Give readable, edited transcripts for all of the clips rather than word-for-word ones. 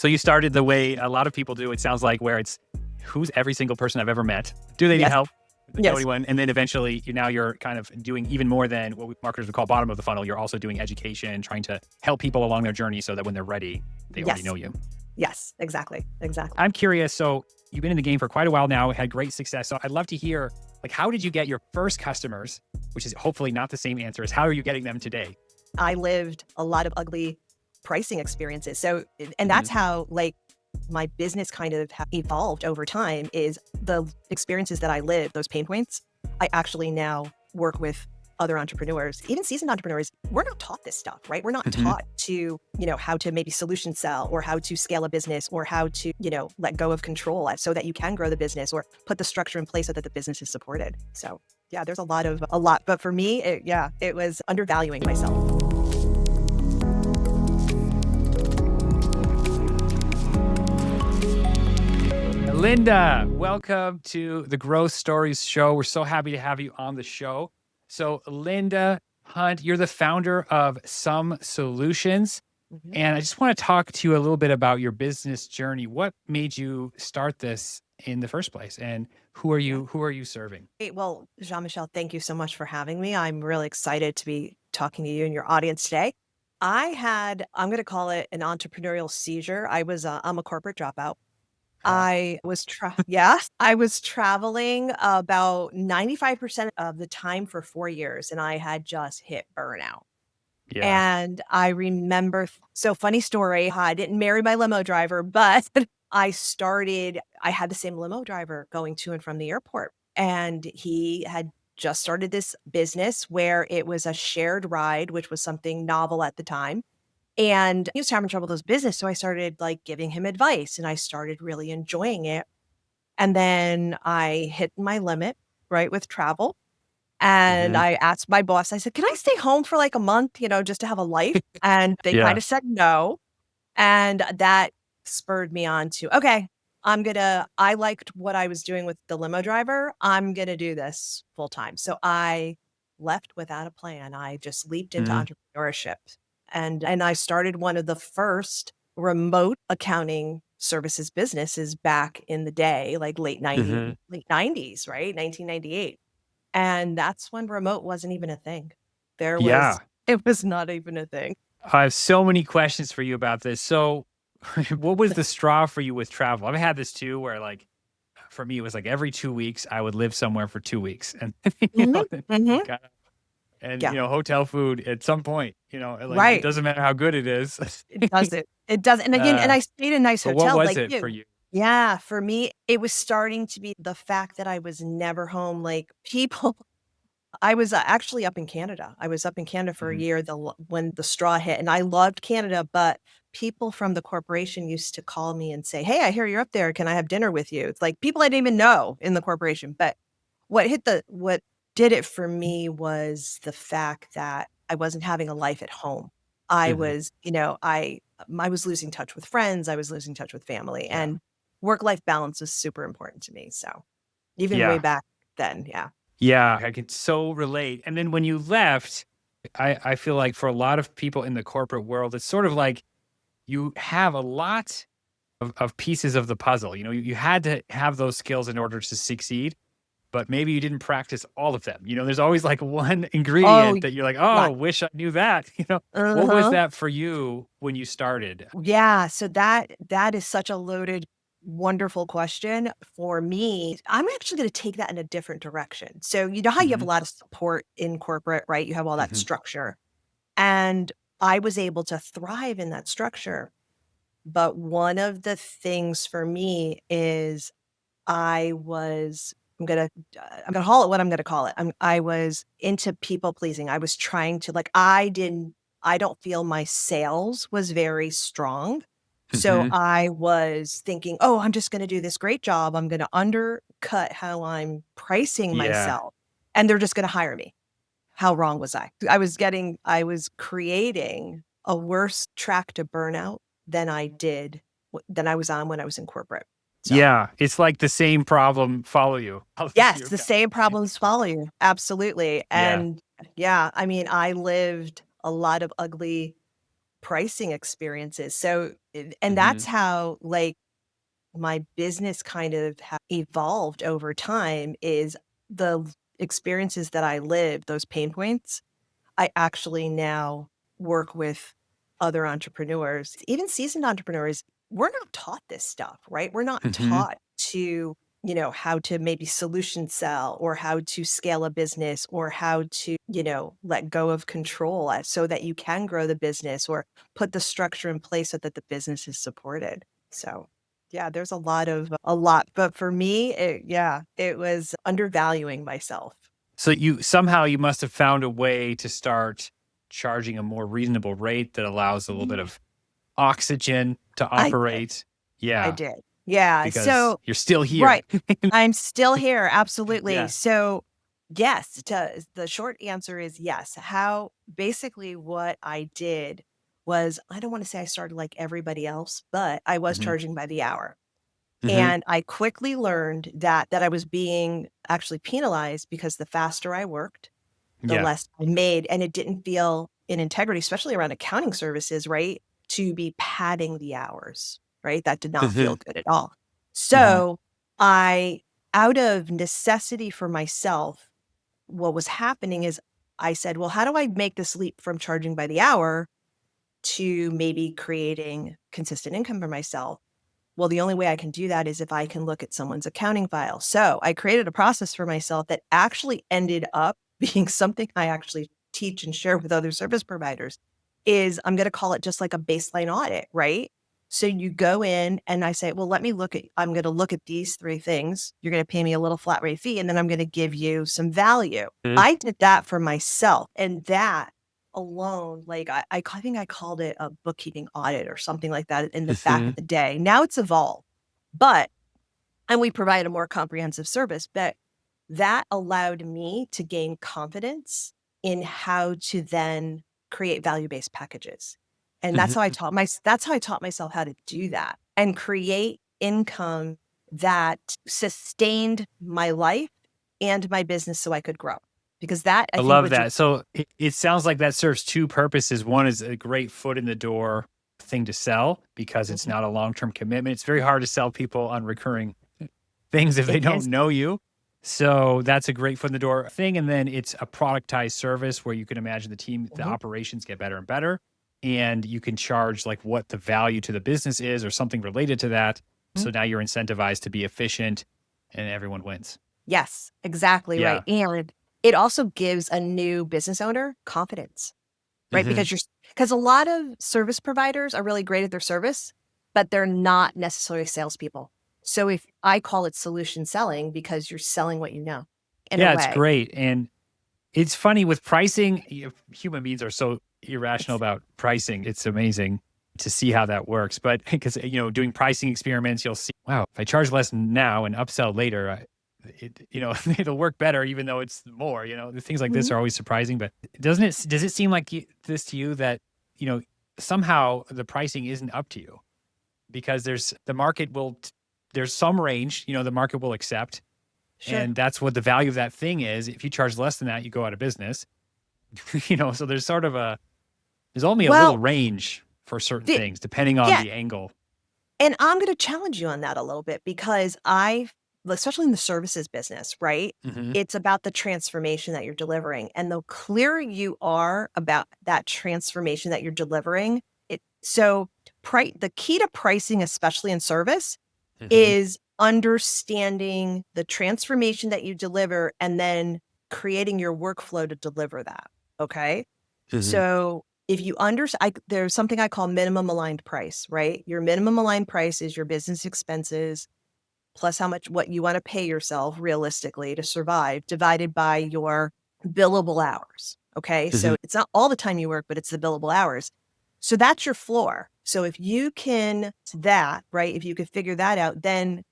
So you started the way a lot of people do, it sounds like, where it's who's every single person I've ever met? Do they need Yes. help? Do they know Yes. anyone? And then eventually you're kind of doing even more than what marketers would call bottom of the funnel. You're also doing education, trying to help people along their journey so that when they're ready, they already Yes. know you. Yes, exactly. I'm curious. So you've been in the game for quite a while now, had great success. So I'd love to hear, like, how did you get your first customers, which is hopefully not the same answer as how are you getting them today? I lived a lot of ugly pricing experiences. So, and that's how like my business kind of evolved over time is the experiences that I lived, those pain points. I actually now work with other entrepreneurs, even seasoned entrepreneurs. We're not taught this stuff, right? We're not taught to, how to maybe solution sell or how to scale a business or how to, let go of control so that you can grow the business or put the structure in place so that the business is supported. So yeah, there's a lot. But for me, it was undervaluing myself. Linda, welcome to the Growth Stories Show. We're so happy to have you on the show. So Linda Hunt, you're the founder of SumSolutions. And I just want to talk to you a little bit about your business journey. What made you start this in the first place? And who are you serving? Well, Jean-Michel, thank you so much for having me. I'm really excited to be talking to you and your audience today. I'm going to call it an entrepreneurial seizure. I'm a corporate dropout. I was traveling about 95% of the time for 4 years, and I had just hit burnout. Yeah. And I remember, so funny story, I didn't marry my limo driver, but I had the same limo driver going to and from the airport. And he had just started this business where it was a shared ride, which was something novel at the time. And he was having trouble with his business. So I started like giving him advice and I started really enjoying it. And then I hit my limit, right, with travel. And I asked my boss, I said, can I stay home for like a month, just to have a life? And they kind of said no. And that spurred me on to, okay, I liked what I was doing with the limo driver. I'm going to do this full time. So I left without a plan. I just leaped into entrepreneurship. And I started one of the first remote accounting services businesses back in the day, like late 90s, right? 1998. And that's when remote wasn't even a thing. It was not even a thing. I have so many questions for you about this. So what was the straw for you with travel? I've had this too, where like, for me, it was like every 2 weeks, I would live somewhere for 2 weeks. And, hotel food at some point, it doesn't matter how good it is. It doesn't. It doesn't. And again, and I stayed in a nice But hotel. what was like it you. for you? Yeah, for me, it was starting to be the fact that I was never home. Like people, I was actually up in Canada. I was up in Canada for a year when the straw hit, and I loved Canada. But people from the corporation used to call me and say, "Hey, I hear you're up there. Can I have dinner with you?" It's like people I didn't even know in the corporation. But what did it for me was the fact that I wasn't having a life at home. I was, I was losing touch with friends. I was losing touch with family, and work-life balance was super important to me. So even way back then, yeah. Yeah, I can so relate. And then when you left, I feel like for a lot of people in the corporate world, it's sort of like you have a lot of pieces of the puzzle. You had to have those skills in order to succeed, but maybe you didn't practice all of them. There's always like one ingredient that you're like, oh, wish I knew that. What was that for you when you started? Yeah, so that is such a loaded, wonderful question for me. I'm actually going to take that in a different direction. So you know how you have a lot of support in corporate, right? You have all that structure. And I was able to thrive in that structure. But one of the things for me is I'm gonna call it what I'm gonna call it. I was into people pleasing. I was trying to I don't feel my sales was very strong. So I was thinking, oh, I'm just gonna do this great job. I'm gonna undercut how I'm pricing myself, and they're just gonna hire me. How wrong was I? I was creating a worse track to burnout than than I was on when I was in corporate. So. Yeah, it's like the same problem follow you. Yes, the same problems follow you. Absolutely. And I mean, I lived a lot of ugly pricing experiences. So And Hmm. that's how like my business kind of evolved over time is the experiences that I lived, those pain points. I actually now work with other entrepreneurs, even seasoned entrepreneurs. We're not taught this stuff, right? We're not Hmm. taught to, how to maybe solution sell or how to scale a business or how to, let go of control so that you can grow the business or put the structure in place so that the business is supported. So, yeah, there's a lot. But for me, it was undervaluing myself. So you must have found a way to start charging a more reasonable rate that allows a little bit Yeah. of oxygen to I did. operate. I Yeah, did. Yeah. because So, you're still here. right. I'm still here. Absolutely. Yeah. So, yes, the short answer is yes. How basically what I did was I don't want to say I started like everybody else, but I was Hmm. charging by the hour. Hmm. And I quickly learned that I was being actually penalized because the faster I worked, the Yeah. less I made, and it didn't feel in integrity, especially around accounting services, right? To be padding the hours, right? That did not Hmm. feel good at all. Hmm. So I, out of necessity for myself, what was happening is I said, well, how do I make this leap from charging by the hour to maybe creating consistent income for myself? Well, the only way I can do that is if I can look at someone's accounting file. So I created a process for myself that actually ended up being something I actually teach and share with other service providers is I'm going to call it just like a baseline audit, right? So you go in and I say, well, I'm going to look at these three things. You're going to pay me a little flat rate fee, and then I'm going to give you some value. Hmm. I did that for myself. And that alone, like I think I called it a bookkeeping audit or something like that in the back Hmm. of the day. Now it's evolved, but and we provide a more comprehensive service, but that allowed me to gain confidence in how to then create value-based packages. And Hmm. that's how I taught myself how to do that and create income that sustained my life and my business so I could grow. Because that I I think love what you that. So it sounds like that serves two purposes. One is a great foot in the door thing to sell because it's Mhm. not a long term commitment. It's very hard to sell people on recurring things if they It don't is. know you. So that's a great foot in the door thing. And then it's a productized service where you can imagine the Mhm, operations get better and better. And you can charge like what the value to the business is or something related to that. mhm. So now you're incentivized to be efficient and everyone wins. Yes, exactly right, Yeah. and it also gives a new business owner confidence, right? Hmm. Because a lot of service providers are really great at their service, but they're not necessarily salespeople. So if I call it solution selling because you're selling what you know in a Yeah, it's way. great. And it's funny with pricing, human beings are so irrational It's about pricing. It's amazing to see how that works. But because, doing pricing experiments, you'll see, wow, if I charge less now and upsell later, it'll work better, even though it's more, the things like this Mhm. are always surprising. But does it seem like this to you that, you know, somehow the pricing isn't up to you because the market there's some range, the market will accept. Sure. And that's what the value of that thing is. If you charge less than that, you go out of business. So there's only a little Well, range for certain the things, depending on yeah, the angle. and I'm gonna challenge you on that a little bit because especially in the services business, right? Hmm. It's about the transformation that you're delivering. And the clearer you are about that transformation that you're delivering, the key to pricing, especially in service, Hmm. is understanding the transformation that you deliver and then creating your workflow to deliver that. Okay. Hmm. So if you there's something I call minimum aligned price, right? Your minimum aligned price is your business expenses plus what you want to pay yourself realistically to survive divided by your billable hours. Okay. Hmm. So it's not all the time you work, but it's the billable hours. So that's your floor. So if you can that, right? If you could figure that out, and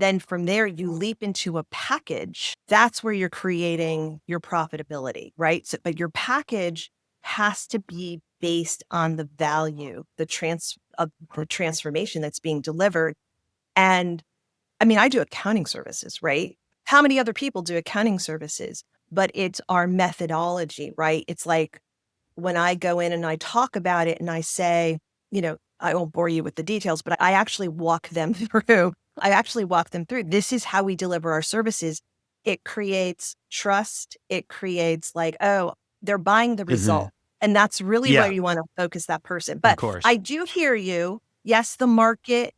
then from there you leap into a package, that's where you're creating your profitability, right? So, but your package has to be based on the value, of the transformation that's being delivered. And I mean, I do accounting services, right? How many other people do accounting services? But it's our methodology, right? It's like when I go in and I talk about it and I say, I won't bore you with the details, but I actually walk them through. I actually walk them through. This is how we deliver our services. It creates trust. It creates like, oh, they're buying the Mhm. result. And that's really where Yeah, you want to focus that person. of But course. I do hear you. Yes, the market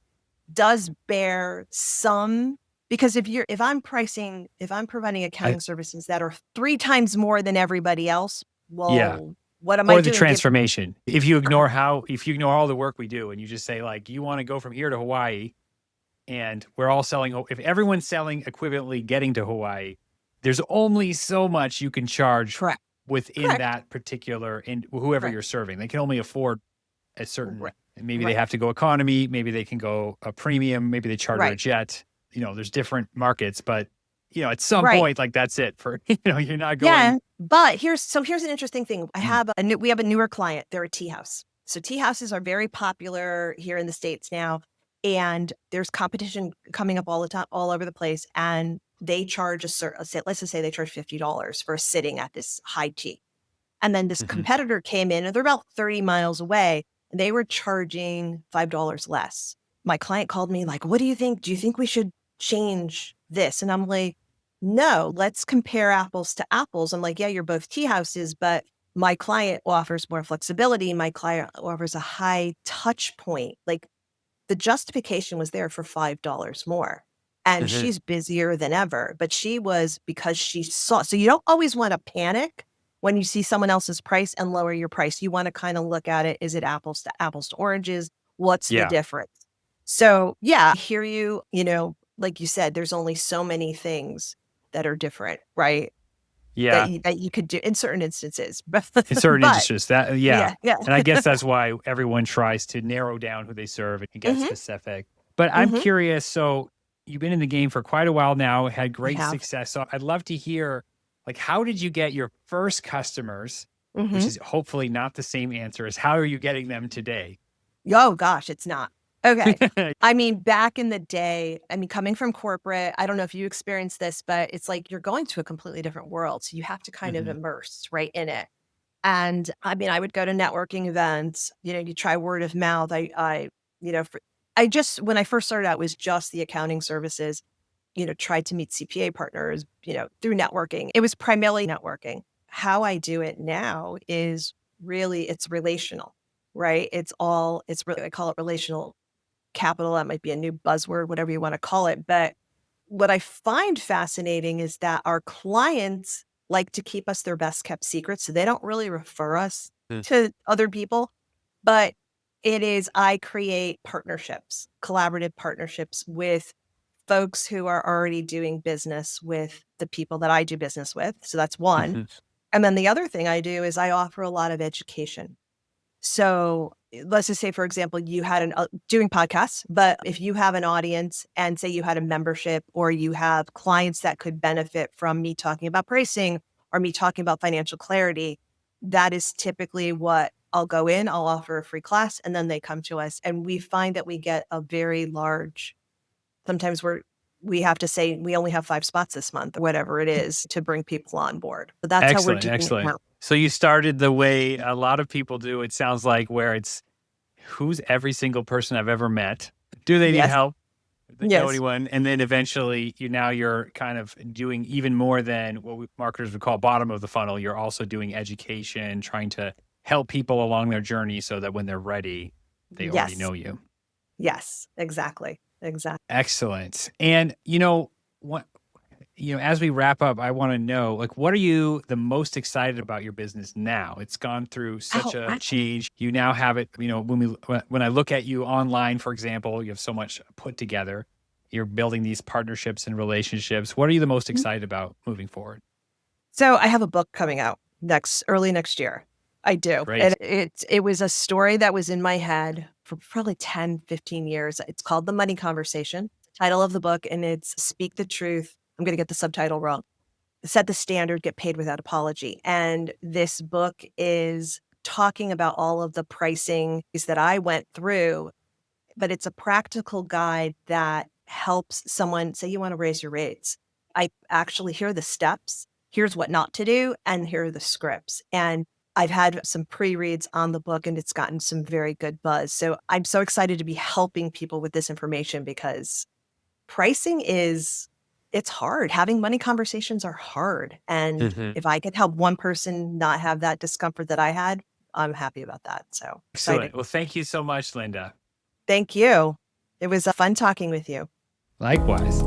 does bear some, because if I'm providing I accounting services that are 3 times more than everybody else, Yeah. well, what am I Or the doing? transformation. If you ignore all the work we do and you just say like, you wanna go from here to Hawaii and we're all selling if everyone's selling equivalently getting to Hawaii, there's only so much you can charge Correct. within Correct. that particular and whoever Correct. you're serving. They can only afford a certain Right. maybe they Right. have to go economy, maybe they can go a premium, maybe they charter a Right. jet. There's different markets, but at some Right. point, like that's it for you're not going. Yeah, but here's an interesting thing. Mm, We have a newer client. They're a tea house. So tea houses are very popular here in the States now, and there's competition coming up all the time, all over the place. And they charge a certain, let's just say they charge $50 for a sitting at this high tea. And then this mhm, competitor came in, and they're about 30 miles away, and they were charging $5 less. My client called me like, "What do you think? Do you think we should change this?" And I'm like, "No, let's compare apples to apples." I'm like, "Yeah, you're both tea houses, but my client offers more flexibility. My client offers a high touch point. Like the justification was there for $5 more." And mhm. she's busier than ever, but she was, because she saw, so you don't always want to panic when you see someone else's price and lower your price. You want to kind of look at it. Is it apples to oranges? What's the Yeah, difference? So yeah, I hear you, like you said, there's only so many things that are different, right? yeah. That you could do in certain instances. In certain But industries, that yeah, yeah, yeah. and I guess that's why everyone tries to narrow down who they serve and get hmm specific. But I'm hmm curious, so you've been in the game for quite a while now, had I great have. success. So I'd love to hear, like, how did you get your first customers? Which hmm is hopefully not the same answer as how are you getting them today? Oh gosh, it's not. Okay. I mean, back in the day, I mean, coming from corporate, I don't know if you experienced this, but it's like you're going to a completely different world. So you have to kind of Mhm, immerse right in it. And I mean, I would go to networking events, you try word of mouth. You know, for, I just, when I first started out, was just the accounting services, tried to meet CPA partners, through networking. It was primarily networking. How I do it now is really, it's relational, right? It's really, I call it relational capital. That might be a new buzzword, whatever you want to call it. But what I find fascinating is that our clients like to keep us their best kept secrets. So they don't really refer us mm, to other people, but I create partnerships, collaborative partnerships with folks who are already doing business with the people that I do business with. So that's one. mhm, And then the other thing I do is I offer a lot of education. So let's just say, for example, you had doing podcasts, but if you have an audience and say you had a membership or you have clients that could benefit from me talking about pricing or me talking about financial clarity, that is typically what I'll go in, I'll offer a free class, and then they come to us. And we find that we get a very large, sometimes we have to say we only have 5 spots this month or whatever it is to bring people on board. But that's how we're excellent, doing it excellent. now. So you started the way a lot of people do, it sounds like, where it's, "Who's every single person I've ever met? Do they need Yes. help? Do they know Yes. anyone?" And then eventually, you're kind of doing even more than what marketers would call bottom of the funnel. You're also doing education, trying to help people along their journey so that when they're ready, they already Yes. know you. Yes, exactly, exactly. Excellent. And what as we wrap up, I want to know, like, what are you the most excited about your business now? It's gone through such Oh, a I change. You now have it, when I look at you online, for example, you have so much put together. You're building these partnerships and relationships. What are you the most mhm. excited about moving forward? So I have a book coming out early next year. I do. And Great. it was a story that was in my head for probably 10, 15 years. It's called The Money Conversation, title of the book, and it's Speak the Truth. I'm gonna get the subtitle wrong. Set the standard, get paid without apology. And this book is talking about all of the pricing is that I went through, but it's a practical guide that helps someone say you want to raise your rates. I actually, here are the steps. Here's what not to do, and here are the scripts. And I've had some pre-reads on the book and it's gotten some very good buzz. So I'm so excited to be helping people with this information because pricing it's hard. Having money conversations are hard. And Mhm. if I could help one person not have that discomfort that I had, I'm happy about that. So exciting. Excellent. Well, thank you so much, Linda. Thank you. It was fun talking with you. Likewise.